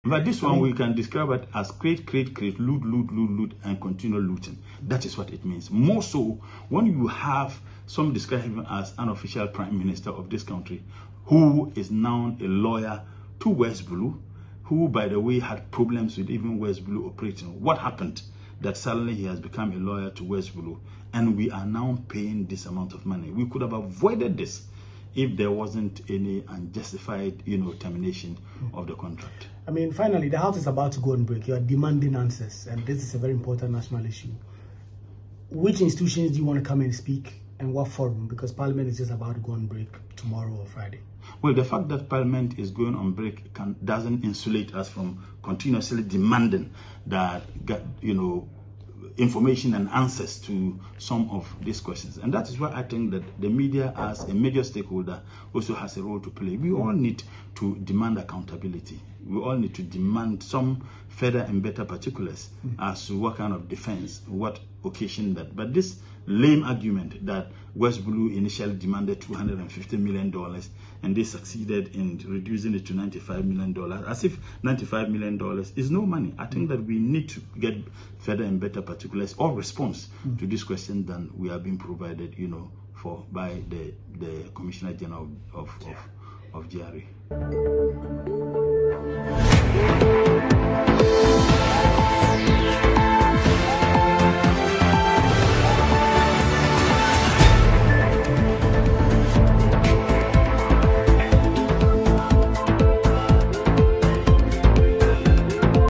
But this one we can describe it as create, loot, and continue looting. That is what it means. More so when you have some describe him as an official prime minister of this country, who is now a lawyer to West Blue, who, by the way, had problems with even West Blue operating. What happened? That suddenly he has become a lawyer to West Blue, and we are now paying this amount of money. We could have avoided this if there wasn't any unjustified, termination of the contract. I mean, finally, the House is about to go on break. You are demanding answers, and this is a very important national issue. Which institutions do you want to come and speak, and what forum? Because Parliament is just about to go on break tomorrow or Friday. Well, the fact that Parliament is going on break doesn't insulate us from continuously demanding that, information and answers to some of these questions. And that is why I think that the media, as a major stakeholder, also has a role to play. We all need to demand accountability. We all need to demand some further and better particulars as to what kind of defense, what occasioned that. But this lame argument that West Blue initially demanded $250 million and they succeeded in reducing it to $95 million, as if $95 million is no money. I think that we need to get further and better particulars or response to this question than we are being provided, for by the Commissioner General of GRA.